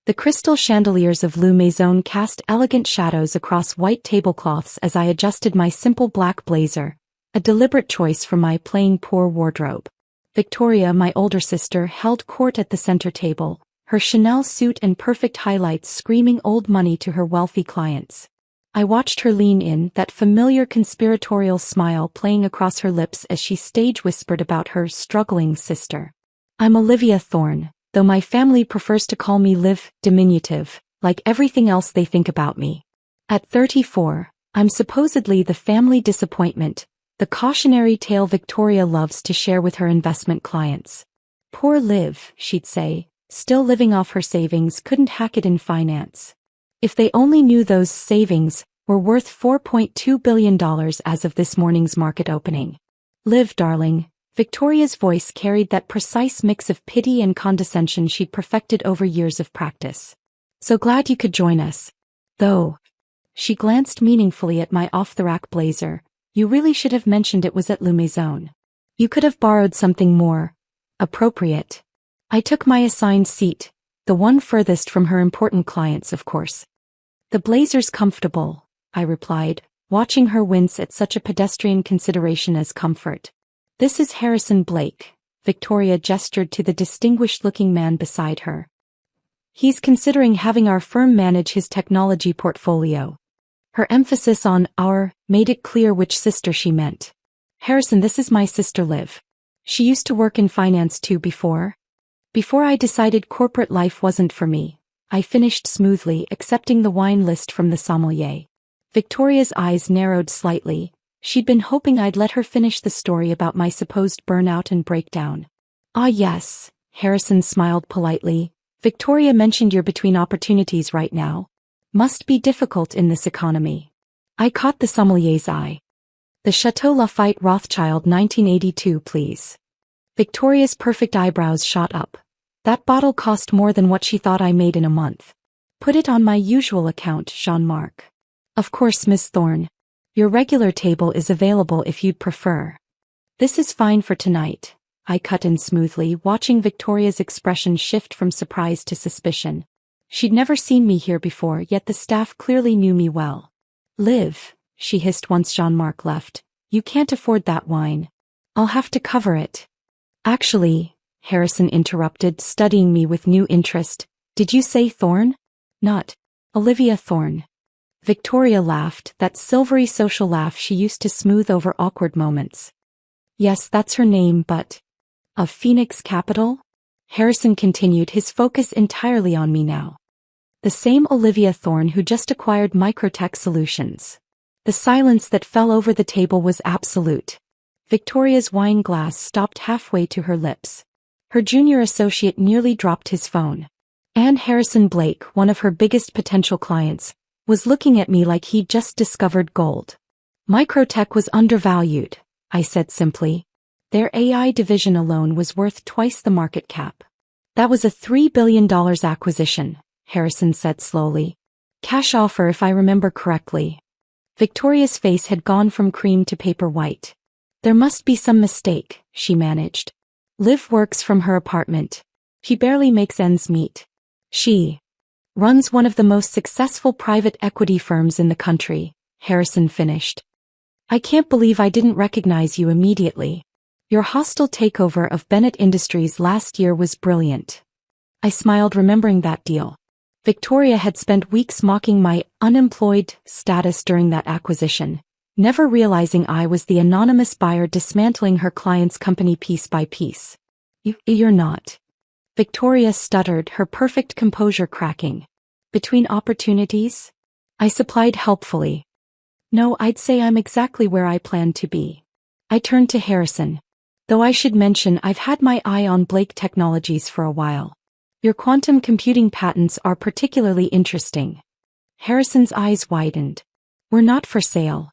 The crystal chandeliers of Maison cast elegant shadows across white tablecloths as I adjusted my simple black blazer, a deliberate choice from my plain poor wardrobe. Victoria, my older sister, held court at the center table, her Chanel suit and perfect highlights screaming old money to her wealthy clients. I watched her lean in, that familiar conspiratorial smile playing across her lips as she stage whispered about her struggling sister. I'm Olivia Thorne, though my family prefers to call me Liv, diminutive, like everything else they think about me. At 34, I'm supposedly the family disappointment, the cautionary tale Victoria loves to share with her investment clients. Poor Liv, she'd say, still living off her savings, couldn't hack it in finance. If they only knew those savings were worth $4.2 billion as of this morning's market opening. Liv, darling, Victoria's voice carried that precise mix of pity and condescension she'd perfected over years of practice. So glad you could join us. Though. She glanced meaningfully at my off-the-rack blazer. You really should have mentioned it was at Maison. You could have borrowed something more appropriate. I took my assigned seat, the one furthest from her important clients, of course. The blazer's comfortable, I replied, watching her wince at such a pedestrian consideration as comfort. This is Harrison Blake, Victoria gestured to the distinguished-looking man beside her. He's considering having our firm manage his technology portfolio. Her emphasis on our made it clear which sister she meant. Harrison, this is my sister Liv. She used to work in finance too before I decided corporate life wasn't for me. I finished smoothly, accepting the wine list from the sommelier. Victoria's eyes narrowed slightly. She'd been hoping I'd let her finish the story about my supposed burnout and breakdown. Ah yes, Harrison smiled politely. Victoria mentioned you're between opportunities right now. Must be difficult in this economy. I caught the sommelier's eye. The Chateau Lafite Rothschild 1982, please. Victoria's perfect eyebrows shot up. That bottle cost more than what she thought I made in a month. Put it on my usual account, Jean-Marc. Of course, Miss Thorne. Your regular table is available if you'd prefer. This is fine for tonight, I cut in smoothly, watching Victoria's expression shift from surprise to suspicion. She'd never seen me here before, yet the staff clearly knew me well. Liv, she hissed once Jean-Marc left, you can't afford that wine. I'll have to cover it. Actually, Harrison interrupted, studying me with new interest. Did you say Thorne? Not Olivia Thorne. Victoria laughed, that silvery social laugh she used to smooth over awkward moments. Yes, that's her name, but of Phoenix Capital? Harrison continued, his focus entirely on me now. The same Olivia Thorne who just acquired Microtech Solutions. The silence that fell over the table was absolute. Victoria's wine glass stopped halfway to her lips. Her junior associate nearly dropped his phone. And Harrison Blake, one of her biggest potential clients, was looking at me like he'd just discovered gold. Microtech was undervalued, I said simply. Their AI division alone was worth twice the market cap. That was a $3 billion acquisition, Harrison said slowly. Cash offer if I remember correctly. Victoria's face had gone from cream to paper white. There must be some mistake, she managed. Liv works from her apartment. She barely makes ends meet. She runs one of the most successful private equity firms in the country, Harrison finished. I can't believe I didn't recognize you immediately. Your hostile takeover of Bennett Industries last year was brilliant. I smiled, remembering that deal. Victoria had spent weeks mocking my unemployed status during that acquisition, never realizing I was the anonymous buyer dismantling her client's company piece by piece. You're not. Victoria stuttered, her perfect composure cracking. Between opportunities? I supplied helpfully. No, I'd say I'm exactly where I planned to be. I turned to Harrison. Though I should mention I've had my eye on Blake Technologies for a while. Your quantum computing patents are particularly interesting. Harrison's eyes widened. We're not for sale.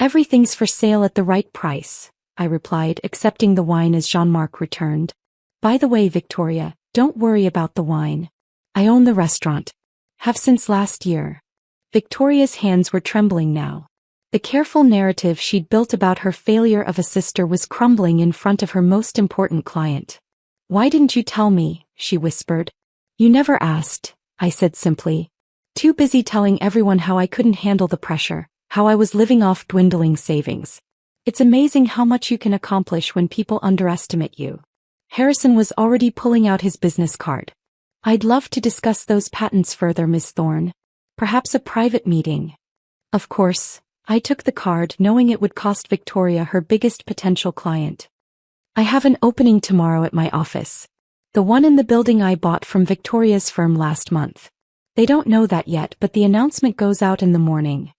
Everything's for sale at the right price, I replied, accepting the wine as Jean-Marc returned. By the way, Victoria, don't worry about the wine. I own the restaurant. Have since last year. Victoria's hands were trembling now. The careful narrative she'd built about her failure of a sister was crumbling in front of her most important client. Why didn't you tell me? She whispered. You never asked, I said simply. Too busy telling everyone how I couldn't handle the pressure, how I was living off dwindling savings. It's amazing how much you can accomplish when people underestimate you. Harrison was already pulling out his business card. I'd love to discuss those patents further, Miss Thorne. Perhaps a private meeting. Of course, I took the card knowing it would cost Victoria her biggest potential client. I have an opening tomorrow at my office. The one in the building I bought from Victoria's firm last month. They don't know that yet, but the announcement goes out in the morning.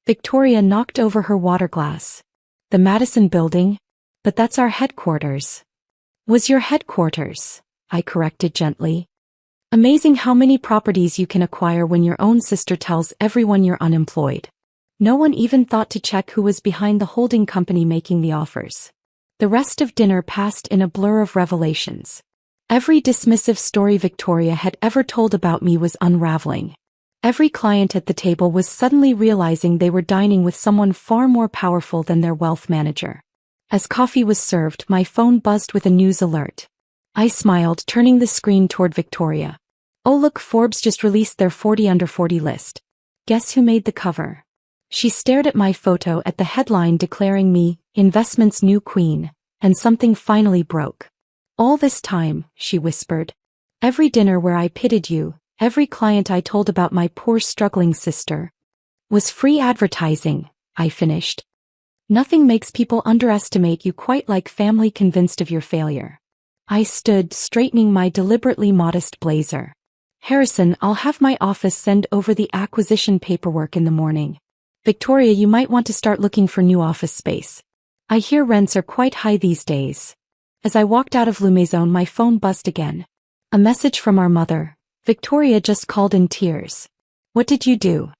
Victoria knocked over her water glass. The Madison building? But that's our headquarters. Was your headquarters? I corrected gently. Amazing how many properties you can acquire when your own sister tells everyone you're unemployed. No one even thought to check who was behind the holding company making the offers. The rest of dinner passed in a blur of revelations. Every dismissive story Victoria had ever told about me was unraveling. Every client at the table was suddenly realizing they were dining with someone far more powerful than their wealth manager. As coffee was served, my phone buzzed with a news alert. I smiled, turning the screen toward Victoria. Oh look, Forbes just released their 40 under 40 list. Guess who made the cover? She stared at my photo at the headline declaring me, investment's new queen, and something finally broke. All this time, she whispered. Every dinner where I pitied you, every client I told about my poor struggling sister, was free advertising, I finished. Nothing makes people underestimate you quite like family convinced of your failure. I stood, straightening my deliberately modest blazer. Harrison, I'll have my office send over the acquisition paperwork in the morning. Victoria, you might want to start looking for new office space. I hear rents are quite high these days. As I walked out of Maison, my phone buzzed again. A message from our mother. Victoria just called in tears. What did you do?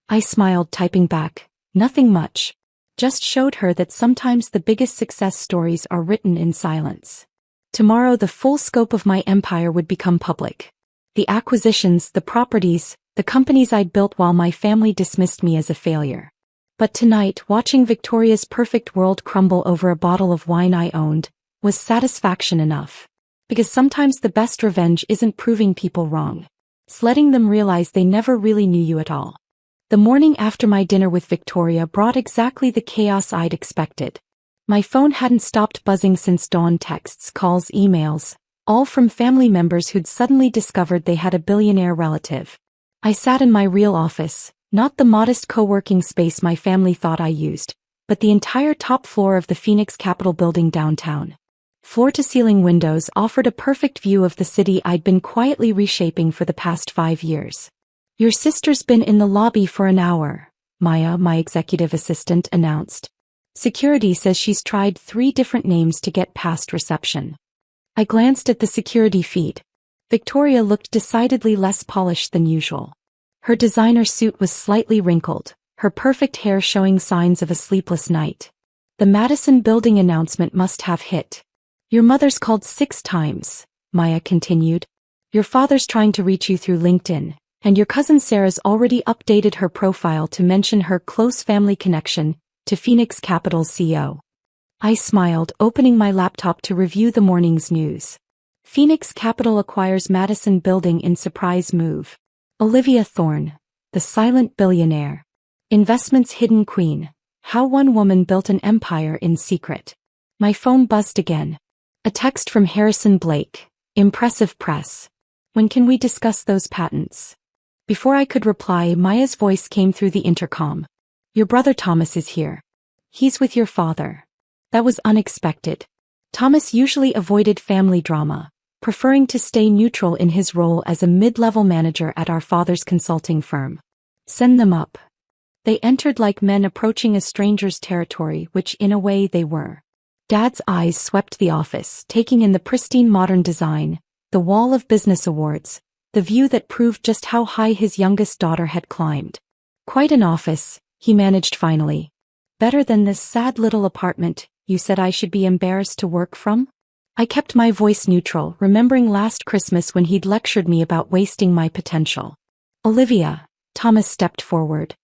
I smiled, typing back. Nothing much. Just showed her that sometimes the biggest success stories are written in silence. Tomorrow the full scope of my empire would become public. The acquisitions, the properties, the companies I'd built while my family dismissed me as a failure. But tonight, watching Victoria's perfect world crumble over a bottle of wine I owned, was satisfaction enough. Because sometimes the best revenge isn't proving people wrong. It's letting them realize they never really knew you at all. The morning after my dinner with Victoria brought exactly the chaos I'd expected. My phone hadn't stopped buzzing since dawn, texts, calls, emails, all from family members who'd suddenly discovered they had a billionaire relative. I sat in my real office, not the modest co-working space my family thought I used, but the entire top floor of the Phoenix Capitol building downtown. Floor-to-ceiling windows offered a perfect view of the city I'd been quietly reshaping for the past 5 years. Your sister's been in the lobby for an hour, Maya, my executive assistant, announced. Security says she's tried 3 different names to get past reception. I glanced at the security feed. Victoria looked decidedly less polished than usual. Her designer suit was slightly wrinkled, her perfect hair showing signs of a sleepless night. The Madison building announcement must have hit. Your mother's called 6 times, Maya continued. Your father's trying to reach you through LinkedIn, and your cousin Sarah's already updated her profile to mention her close family connection to Phoenix Capital's CEO. I smiled, opening my laptop to review the morning's news. Phoenix Capital acquires Madison building in surprise move. Olivia Thorne, the silent billionaire. Investment's hidden queen. How one woman built an empire in secret. My phone buzzed again. A text from Harrison Blake. Impressive press. When can we discuss those patents? Before I could reply, Maya's voice came through the intercom. Your brother Thomas is here. He's with your father. That was unexpected. Thomas usually avoided family drama, preferring to stay neutral in his role as a mid-level manager at our father's consulting firm. Send them up. They entered like men approaching a stranger's territory, which in a way they were. Dad's eyes swept the office, taking in the pristine modern design, the wall of business awards, the view that proved just how high his youngest daughter had climbed. Quite an office, he managed finally. Better than this sad little apartment you said I should be embarrassed to work from? I kept my voice neutral, remembering last Christmas when he'd lectured me about wasting my potential. Olivia, Thomas stepped forward.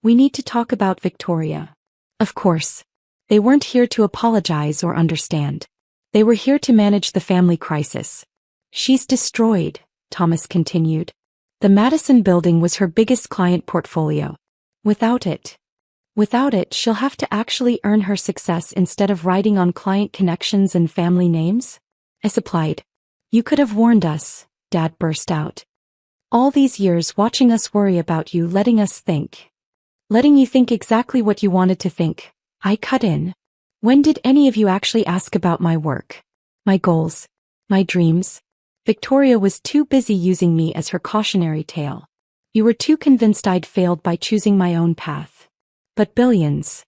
We need to talk about Victoria. Of course. They weren't here to apologize or understand. They were here to manage the family crisis. She's destroyed, Thomas continued. The Madison building was her biggest client portfolio. Without it, she'll have to actually earn her success instead of riding on client connections and family names? I supplied. You could have warned us, Dad burst out. All these years watching us worry about you, letting you think exactly what you wanted to think. I cut in. When did any of you actually ask about my work? My goals? My dreams? Victoria was too busy using me as her cautionary tale. You were too convinced I'd failed by choosing my own path. But billions.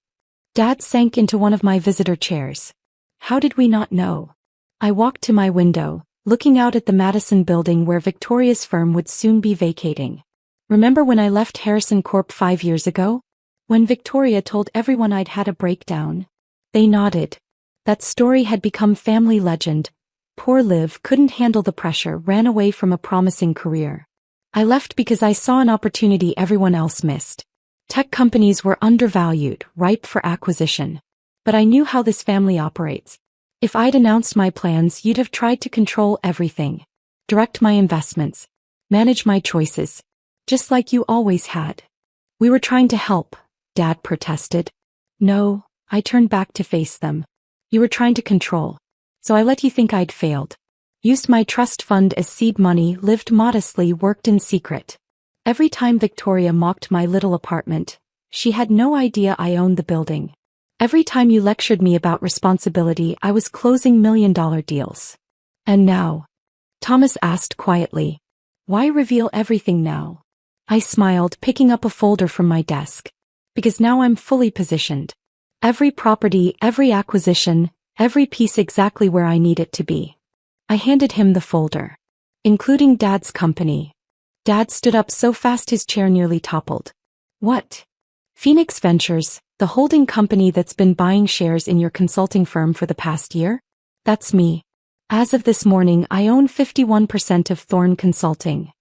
Dad sank into one of my visitor chairs. How did we not know? I walked to my window, looking out at the Madison building where Victoria's firm would soon be vacating. Remember when I left Harrison Corp 5 years ago? When Victoria told everyone I'd had a breakdown? They nodded. That story had become family legend. Poor Liv couldn't handle the pressure, ran away from a promising career. I left because I saw an opportunity everyone else missed. Tech companies were undervalued, ripe for acquisition. But I knew how this family operates. If I'd announced my plans, you'd have tried to control everything. Direct my investments. Manage my choices. Just like you always had. We were trying to help, Dad protested. No, I turned back to face them. You were trying to control. So I let you think I'd failed. Used my trust fund as seed money, lived modestly, worked in secret. Every time Victoria mocked my little apartment, she had no idea I owned the building. Every time you lectured me about responsibility, I was closing million-dollar deals. And now? Thomas asked quietly. Why reveal everything now? I smiled, picking up a folder from my desk. Because now I'm fully positioned. Every property, every acquisition, every piece exactly where I need it to be. I handed him the folder. Including Dad's company. Dad stood up so fast his chair nearly toppled. What? Phoenix Ventures, the holding company that's been buying shares in your consulting firm for the past year? That's me. As of this morning, I own 51% of Thorne Consulting.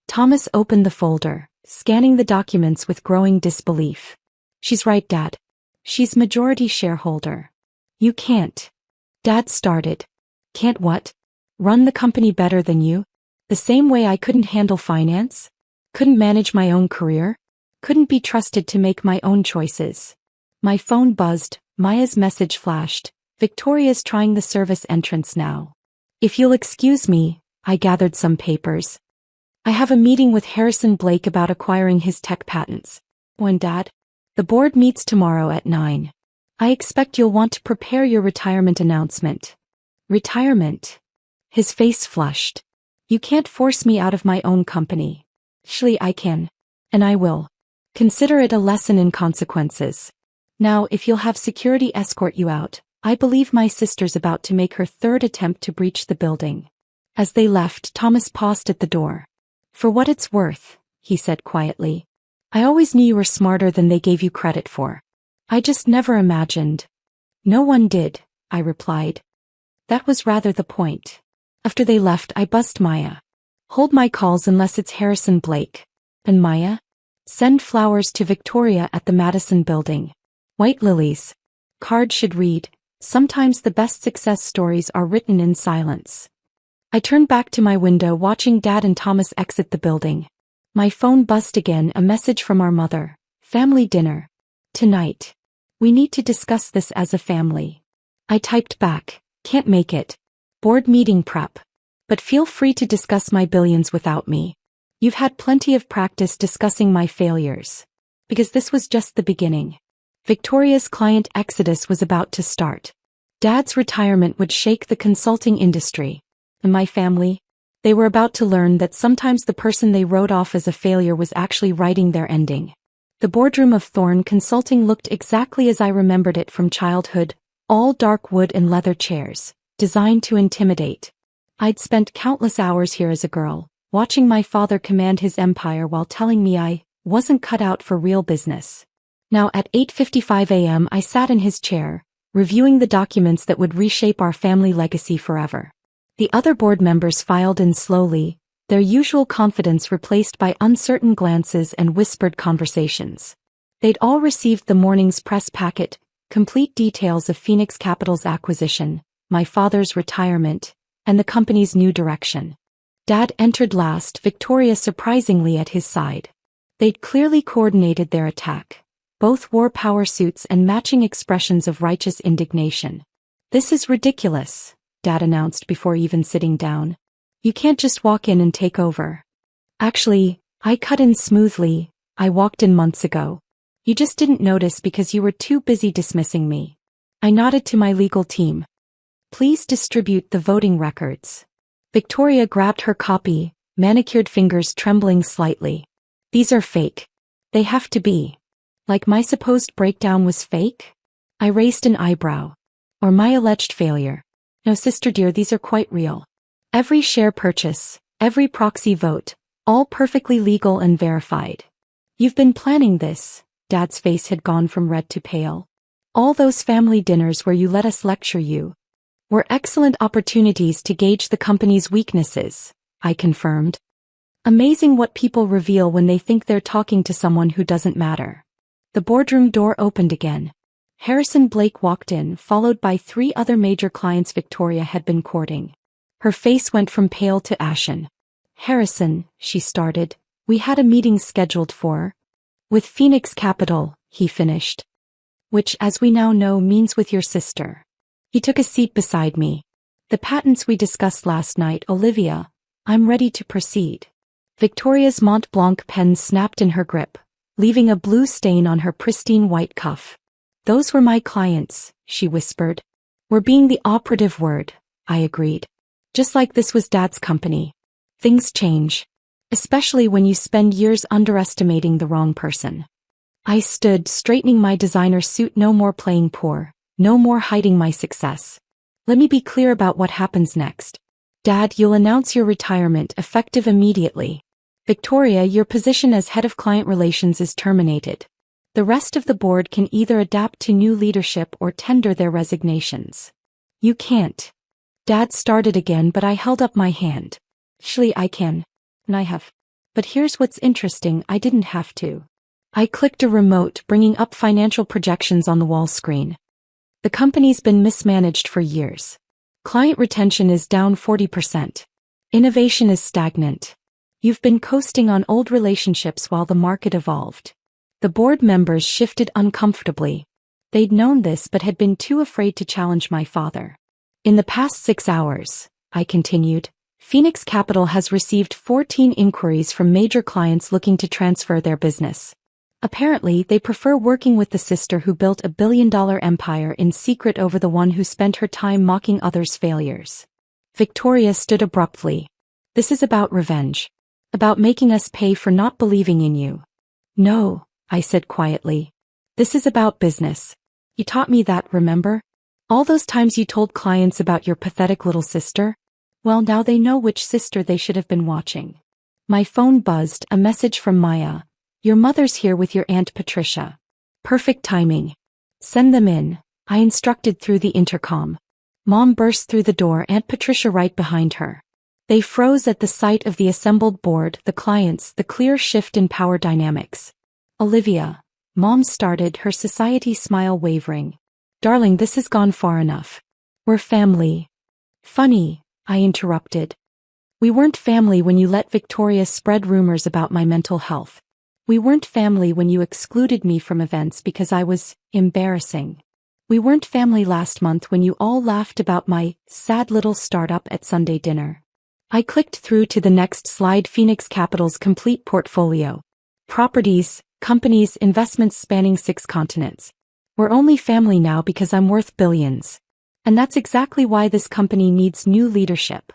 Thomas opened the folder, scanning the documents with growing disbelief. She's right, Dad. She's majority shareholder. You can't. Dad started. Can't what? Run the company better than you? The same way I couldn't handle finance? Couldn't manage my own career? Couldn't be trusted to make my own choices? My phone buzzed, Maya's message flashed. Victoria's trying the service entrance now. If you'll excuse me, I gathered some papers. I have a meeting with Harrison Blake about acquiring his tech patents. When, Dad? The board meets tomorrow at 9. I expect you'll want to prepare your retirement announcement. Retirement? His face flushed. You can't force me out of my own company. Actually, I can. And I will. Consider it a lesson in consequences. Now, if you'll have security escort you out, I believe my sister's about to make her third attempt to breach the building. As they left, Thomas paused at the door. For what it's worth, he said quietly. I always knew you were smarter than they gave you credit for. I just never imagined. No one did, I replied. That was rather the point. After they left, I buzzed Maya. Hold my calls unless it's Harrison Blake. And Maya? Send flowers to Victoria at the Madison building. White lilies. Card should read, sometimes the best success stories are written in silence. I turned back to my window watching Dad and Thomas exit the building. My phone buzzed again, a message from our mother. Family dinner. Tonight. We need to discuss this as a family. I typed back. Can't make it. Board meeting prep. But feel free to discuss my billions without me. You've had plenty of practice discussing my failures. Because this was just the beginning. Victoria's client exodus was about to start. Dad's retirement would shake the consulting industry. And my family? They were about to learn that sometimes the person they wrote off as a failure was actually writing their ending. The boardroom of Thorne Consulting looked exactly as I remembered it from childhood, all dark wood and leather chairs, designed to intimidate. I'd spent countless hours here as a girl, watching my father command his empire while telling me I wasn't cut out for real business. Now at 8:55 a.m. I sat in his chair, reviewing the documents that would reshape our family legacy forever. The other board members filed in slowly, their usual confidence replaced by uncertain glances and whispered conversations. They'd all received the morning's press packet, complete details of Phoenix Capital's acquisition, my father's retirement, and the company's new direction. Dad entered last, Victoria surprisingly at his side. They'd clearly coordinated their attack. Both wore power suits and matching expressions of righteous indignation. "This is ridiculous," Dad announced before even sitting down. "You can't just walk in and take over." "Actually, I cut in smoothly. I walked in months ago. You just didn't notice because you were too busy dismissing me." I nodded to my legal team. "Please distribute the voting records." Victoria grabbed her copy, manicured fingers trembling slightly. "These are fake. They have to be. Like my supposed breakdown was fake?" I raised an eyebrow. "Or my alleged failure." "No, sister dear, these are quite real. Every share purchase, every proxy vote, all perfectly legal and verified. You've been planning this." Dad's face had gone from red to pale. "All those family dinners where you let us lecture you were excellent opportunities to gauge the company's weaknesses," I confirmed. Amazing what people reveal when they think they're talking to someone who doesn't matter. The boardroom door opened again. Harrison Blake walked in, followed by 3 other major clients Victoria had been courting. Her face went from pale to ashen. "Harrison," she started, "we had a meeting scheduled for with Phoenix Capital," he finished. "Which, as we now know, means with your sister." He took a seat beside me. "The patents we discussed last night, Olivia. I'm ready to proceed." Victoria's Mont Blanc pen snapped in her grip, leaving a blue stain on her pristine white cuff. "Those were my clients," she whispered. "We're being the operative word," I agreed. "Just like this was Dad's company. Things change. Especially when you spend years underestimating the wrong person." I stood, straightening my designer suit. "No more playing poor. No more hiding my success. Let me be clear about what happens next. Dad, you'll announce your retirement effective immediately. Victoria, your position as head of client relations is terminated. The rest of the board can either adapt to new leadership or tender their resignations." "You can't." Dad started again, but I held up my hand. "Actually, I can. And I have. But here's what's interesting, I didn't have to." I clicked a remote, bringing up financial projections on the wall screen. "The company's been mismanaged for years. Client retention is down 40%. Innovation is stagnant. You've been coasting on old relationships while the market evolved." The board members shifted uncomfortably. They'd known this but had been too afraid to challenge my father. "In the past 6 hours," I continued, "Phoenix Capital has received 14 inquiries from major clients looking to transfer their business. Apparently, they prefer working with the sister who built a billion-dollar empire in secret over the one who spent her time mocking others' failures." Victoria stood abruptly. "This is about revenge. About making us pay for not believing in you." "No," I said quietly. "This is about business. You taught me that, remember? All those times you told clients about your pathetic little sister? Well, now they know which sister they should have been watching." My phone buzzed, a message from Maya. "Your mother's here with your Aunt Patricia." Perfect timing. "Send them in," I instructed through the intercom. Mom burst through the door, Aunt Patricia right behind her. They froze at the sight of the assembled board, the clients, the clear shift in power dynamics. "Olivia," Mom started, her society smile wavering. "Darling, this has gone far enough. We're family." "Funny," I interrupted. "We weren't family when you let Victoria spread rumors about my mental health. We weren't family when you excluded me from events because I was embarrassing. We weren't family last month when you all laughed about my sad little startup at Sunday dinner." I clicked through to the next slide. Phoenix Capital's complete portfolio. Properties, companies, investments spanning 6 continents. We're only family now because I'm worth billions. And that's exactly why this company needs new leadership.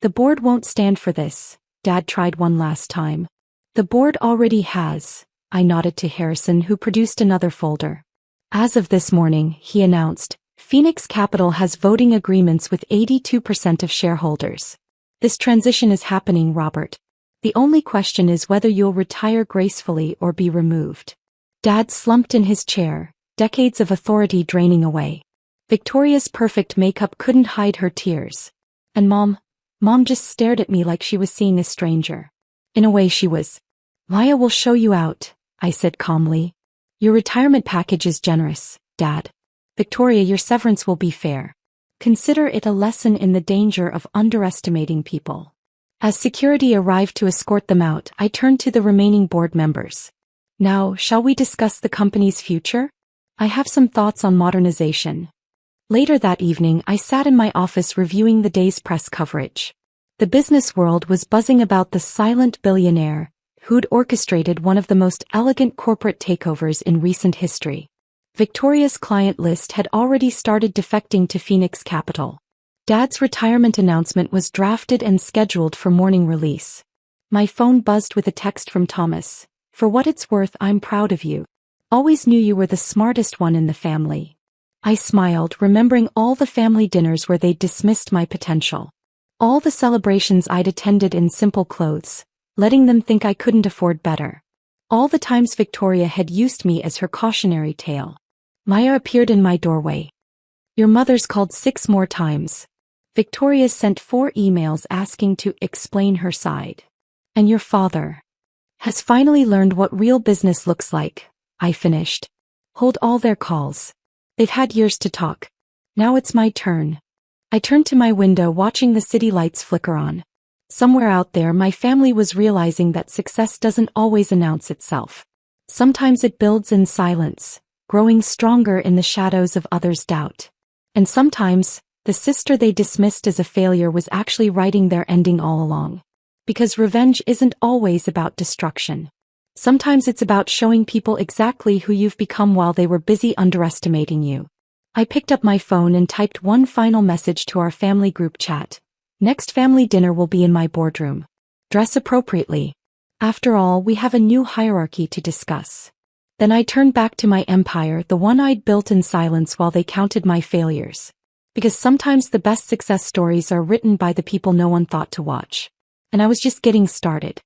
The board won't stand for this. Dad tried one last time. The board already has. I nodded to Harrison, who produced another folder. As of this morning, he announced, Phoenix Capital has voting agreements with 82% of shareholders. This transition is happening, Robert. The only question is whether you'll retire gracefully or be removed. Dad slumped in his chair, decades of authority draining away. Victoria's perfect makeup couldn't hide her tears. And Mom just stared at me like she was seeing a stranger. In a way she was. Maya will show you out, I said calmly. Your retirement package is generous, Dad. Victoria, your severance will be fair. Consider it a lesson in the danger of underestimating people. As security arrived to escort them out, I turned to the remaining board members. Now, shall we discuss the company's future? I have some thoughts on modernization. Later that evening, I sat in my office reviewing the day's press coverage. The business world was buzzing about the silent billionaire who'd orchestrated one of the most elegant corporate takeovers in recent history. Victoria's client list had already started defecting to Phoenix Capital. Dad's retirement announcement was drafted and scheduled for morning release. My phone buzzed with a text from Thomas. For what it's worth, I'm proud of you. Always knew you were the smartest one in the family. I smiled, remembering all the family dinners where they'd dismissed my potential. All the celebrations I'd attended in simple clothes, letting them think I couldn't afford better. All the times Victoria had used me as her cautionary tale. Maya appeared in my doorway. Your mother's called 6 more times. Victoria's sent 4 emails asking to explain her side. And your father has finally learned what real business looks like, I finished. Hold all their calls. They've had years to talk. Now it's my turn. I turned to my window watching the city lights flicker on. Somewhere out there my family was realizing that success doesn't always announce itself. Sometimes it builds in silence, growing stronger in the shadows of others' doubt. And sometimes, the sister they dismissed as a failure was actually writing their ending all along. Because revenge isn't always about destruction. Sometimes it's about showing people exactly who you've become while they were busy underestimating you. I picked up my phone and typed one final message to our family group chat. Next family dinner will be in my boardroom. Dress appropriately. After all, we have a new hierarchy to discuss. Then I turned back to my empire, the one I'd built in silence while they counted my failures. Because sometimes the best success stories are written by the people no one thought to watch. And I was just getting started.